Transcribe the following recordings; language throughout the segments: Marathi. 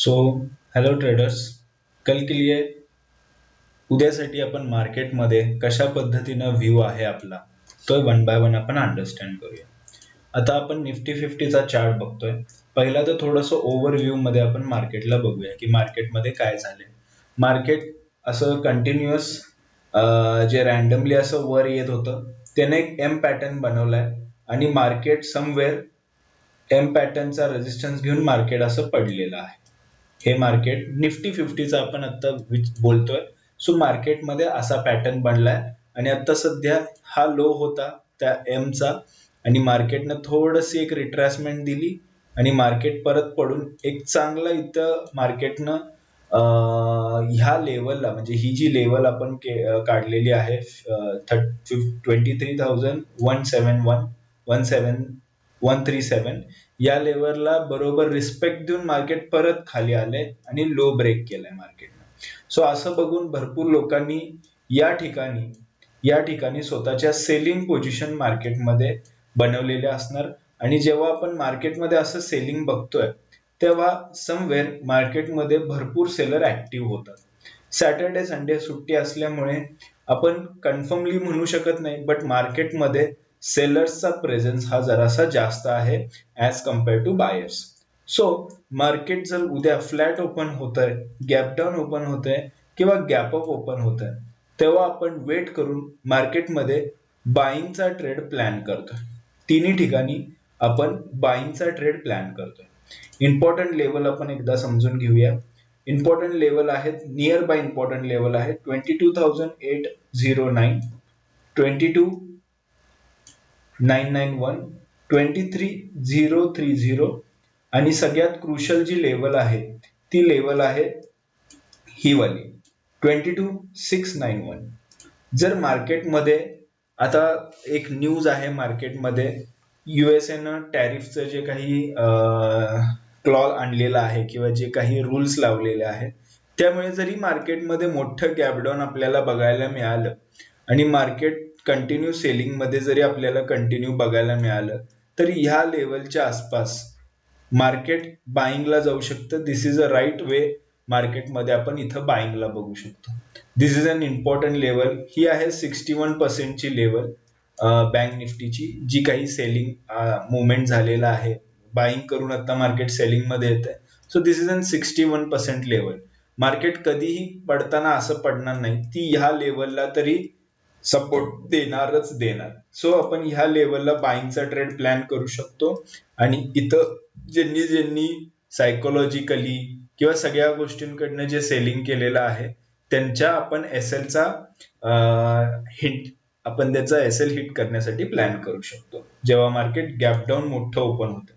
सो हेलो ट्रेडर्स, कल के लिए उद्यासाठी आपण मार्केटमध्ये कशा पद्धतीनं व्ह्यू आहे आपला तो वन बाय वन आपण अंडरस्टँड करूया. आता आपण निफ्टी फिफ्टीचा चार्ट बघतोय. पहिला तर थोडंसं ओव्हरव्ह्यू मध्ये आपण मार्केटला बघूया की मार्केटमध्ये काय झालंय. मार्केट असं कंटिन्युअस जे रॅन्डमली असं वर येत होतं त्याने एक एम पॅटर्न बनवलाय आणि मार्केट समवेअर एम पॅटर्नचा रेजिस्टन्स घेऊन मार्केट असं पडलेलं आहे. हे मार्केट निफ्टी फिफ्टीचा आपण आता बोलतोय. सो मार्केटमध्ये असा पॅटर्न बनलाय आणि आता सध्या हा लो होता त्या एमचा आणि मार्केटनं थोडीशी एक रिट्रेसमेंट दिली आणि मार्केट परत पडून एक चांगला इथं मार्केटनं ह्या लेवलला म्हणजे ही जी लेवल आपण काढलेली आहे 23,171 या लेवलला बरोबर रिस्पेक्ट देऊन मार्केट परत खाली आले आणि लो ब्रेक केलाय मार्केटनं. सो असं बघून भरपूर लोकांनी या ठिकाणी या ठिकाणी स्वतःच्या सेलिंग पोझिशन मार्केटमध्ये बनवलेल्या असणार आणि जेव्हा आपण मार्केटमध्ये असं सेलिंग बघतोय तेव्हा समवेअर मार्केटमध्ये भरपूर सेलर ऍक्टिव्ह होतात. सॅटर्डे संडे सुट्टी असल्यामुळे आपण कन्फर्मली म्हणू शकत नाही, बट मार्केटमध्ये सेलर्सचा प्रेझेन्स हा जरासा जास्त आहे as compare to buyers. So market जर उद्या फ्लॅट ओपन होत आहे, गॅप डाऊन ओपन होत आहे किंवा गॅप अप ओपन होत आहे, तेव्हा आपण वेट करून मार्केटमध्ये बाईंगचा ट्रेड प्लॅन करतोय. तिन्ही ठिकाणी आपण बाईंगचा ट्रेड प्लॅन करतोय. इम्पॉर्टंट लेवल आपण एकदा समजून घेऊया. इम्पॉर्टंट लेवल आहेत, नियर बाय इम्पॉर्टंट लेवल आहे 22,809, 22,991, 23,030 आणि सगळ्यात क्रुशल जी लेवल आहे ती लेवल आहे ही वाली 22,691. जर मार्केटमध्ये आता एक न्यूज आहे मार्केटमध्ये, युएसएनं टॅरिफचं जे काही क्लॉज आणलेला आहे किंवा जे काही रूल्स लावलेले आहेत त्यामुळे जरी मार्केटमध्ये मोठं गॅपडाऊन आपल्याला बघायला मिळालं आणि मार्केट कंटिन्यू सेलिंग मध्ये जरी आपल्याला कंटिन्यू बघायला मिळालं तरी ह्या लेवलच्या आसपास मार्केट बाईंगला जाऊ शकतं. दिस इज अ राईट वे मार्केटमध्ये आपण इथं बाईंगला बघू शकतो. दिस इज अन इम्पॉर्टंट लेवल. ही आहे 61% ची लेवल बँक निफ्टीची, जी काही सेलिंग मुवमेंट झालेला आहे. बाईंग करून आता मार्केट सेलिंग मध्ये येत आहे. So this is an 61% level. Market कधीही पडताना असं पडणार नाही, ती ह्या लेवलला तरी सपोर्ट देणारच देणार. सो आपण ह्या लेवलला बाईंगचा ट्रेड प्लॅन करू शकतो आणि इथं ज्यांनी ज्यांनी सायकोलॉजिकली किंवा सगळ्या गोष्टींकडनं जे सेलिंग केलेलं आहे त्यांच्या आपण एसएलचा हिट आपण त्याचा एसएल हिट करण्यासाठी प्लॅन करू शकतो जेव्हा मार्केट गॅप डाऊन मोठं ओपन होतं.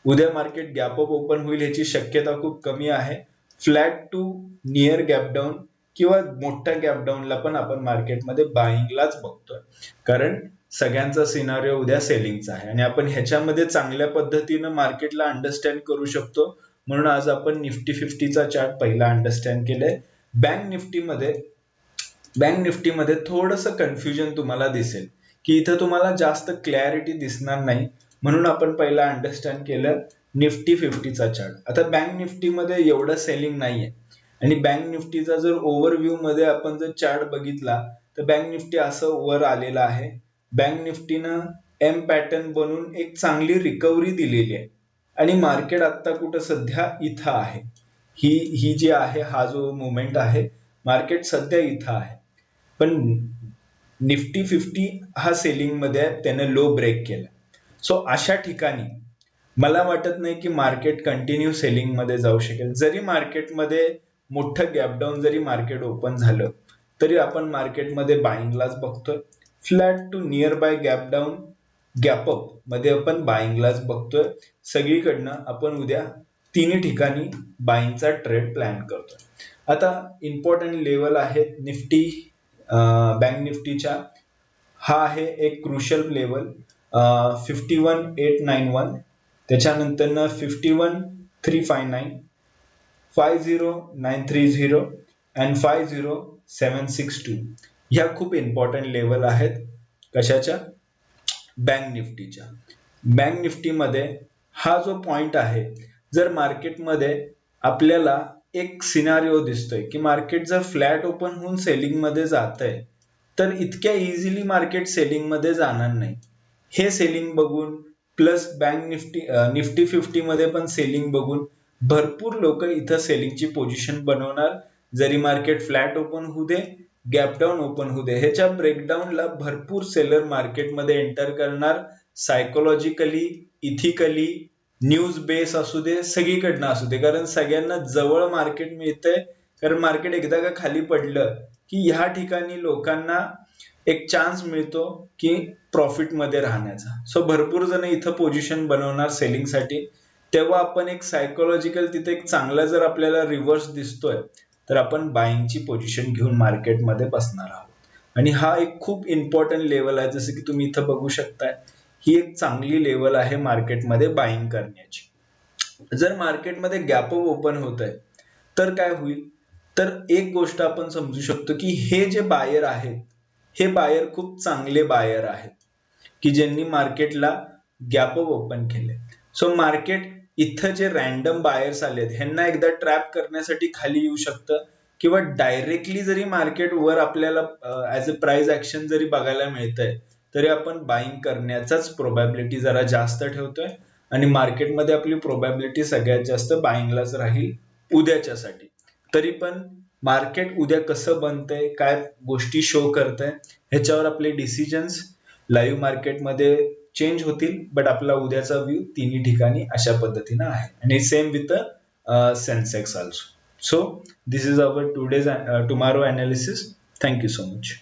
उद्या मार्केट गॅप अप ओपन होईल ह्याची शक्यता खूप कमी आहे. Flat to near gap down किंवा मोठ्या गॅप डाऊनला पण आपण मार्केटमध्ये बाईंगलाच बघतोय, कारण सगळ्यांचा सिनारिओ उद्या सेलिंगचा आहे आणि आपण ह्याच्यामध्ये चांगल्या पद्धतीनं मार्केटला अंडरस्टँड करू शकतो. म्हणून आज आपण निफ्टी फिफ्टीचा चार्ट पहिला अंडरस्टँड केलाय. बँक निफ्टीमध्ये थोडंसं कन्फ्युजन तुम्हाला दिसेल की इथं तुम्हाला जास्त क्लॅरिटी दिसणार नाही, म्हणून आपण पहिला अंडरस्टँड केलं निफ्टी फिफ्टीचा चार्ट. आता बँक निफ्टीमध्ये एवढं सेलिंग नाहीये आणि बँक निफ्टीचा जर ओव्हरव्ह्यू मध्ये आपण जर चार्ट बघितला तर बँक निफ्टी असं वर आलेला आहे. बँक निफ्टीनं एम पॅटर्न बनून एक चांगली रिकव्हरी दिलेली आहे आणि मार्केट आता कुठं सध्या इथं आहे. ही जी आहे हा जो मुवमेंट आहे मार्केट सध्या इथं आहे, पण निफ्टी फिफ्टी हा सेलिंग मध्ये आहे, त्याने लो ब्रेक केला. सो अशा ठिकाणी मला वाटत नाही की मार्केट कंटिन्यू सेलिंग मध्ये जाऊ शकेल. जरी मार्केटमध्ये मोठं गॅपडाऊन जरी मार्केट ओपन झालं तरी आपण मार्केटमध्ये बाईंगलाच बघतोय. Flat to near by gap down gap up मध्ये आपण बाईंगलाच बघतोय. सगळीकडनं आपण उद्या तिन्ही ठिकाणी बाईंगचा ट्रेड प्लॅन करतोय. आता इम्पॉर्टंट लेवल आहे निफ्टी बँक निफ्टीच्या, हा आहे एक क्रुशल लेवल 51,891, त्याच्यानंतर 51,359, 50,930 अँड 50,762. ह्या खूप इम्पॉर्टंट लेवल आहेत. कशाच्या? बँक निफ्टीच्या. बँक निफ्टीमध्ये हा जो पॉइंट आहे, जर मार्केटमध्ये आपल्याला एक सिनारिओ दिसतोय की मार्केट जर फ्लॅट ओपन होऊन सेलिंग मध्ये जात आहे, तर इतक्या इझिली मार्केट सेलिंग मध्ये जाणार नाही. हे सेलिंग बघून प्लस बँक निफ्टी 50 मध्ये पण सेलिंग बघून भरपूर लोक इथं सेलिंगची पोझिशन बनवणार. जरी मार्केट फ्लॅट ओपन होऊ दे, गॅप डाऊन ओपन होऊ दे, ह्याच्या ब्रेकडाऊनला भरपूर सेलर मार्केटमध्ये एंटर करणार. सायकोलॉजिकली, इथिकली, न्यूज बेस असू दे, सगळीकडनं असू दे, कारण सगळ्यांना जवळ मार्केट मिळतंय. कारण मार्केट एकदा का खाली पडलं की ह्या ठिकाणी लोकांना एक चान्स मिळतो की प्रॉफिट मध्ये राहण्याचा. सो भरपूर जण इथं पोझिशन बनवणार सेलिंगसाठी. तेव्हा आपण एक सायकोलॉजिकल तिथे एक चांगला जर आपल्याला रिव्हर्स दिसतोय, तर आपण बाईंगची पोझिशन घेऊन मार्केटमध्ये बसणार आहोत. आणि हा एक खूप इम्पॉर्टंट लेवल आहे, जसं की तुम्ही इथं बघू शकताय. ही एक चांगली लेवल आहे मार्केटमध्ये बाईंग करण्याची. जर मार्केटमध्ये गॅप अप ओपन होत आहे, तर काय होईल? तर एक गोष्ट आपण समजू शकतो की हे जे बायर आहेत, हे बायर खूप चांगले बायर आहेत की ज्यांनी मार्केटला गॅप अप ओपन केले. सो मार्केट इथं जे रॅन्डम बायर्स आलेत, ह्यांना एकदा ट्रॅप करण्यासाठी खाली येऊ शकतं, किंवा डायरेक्टली जरी मार्केट वर आपल्याला ऍज अ प्राइस ऍक्शन जरी बघायला मिळतंय, तरी आपण बाईंग करण्याचाच प्रोबॅबिलिटी जरा जास्त ठेवतोय. आणि मार्केटमध्ये आपली प्रोबॅबिलिटी सगळ्यात जास्त बाईंगलाच राहील उद्याच्यासाठी. तरी पण मार्केट उद्या कसं बनतंय, काय गोष्टी शो करतंय, ह्याच्यावर आपले डिसिजन्स लाईव्ह मार्केटमध्ये चेंज होतील. बट आपला उद्याचा व्ह्यू तिन्ही ठिकाणी अशा पद्धतीनं आहे. आणि same with Sensex also. So this is our tomorrow analysis. Thank you so much.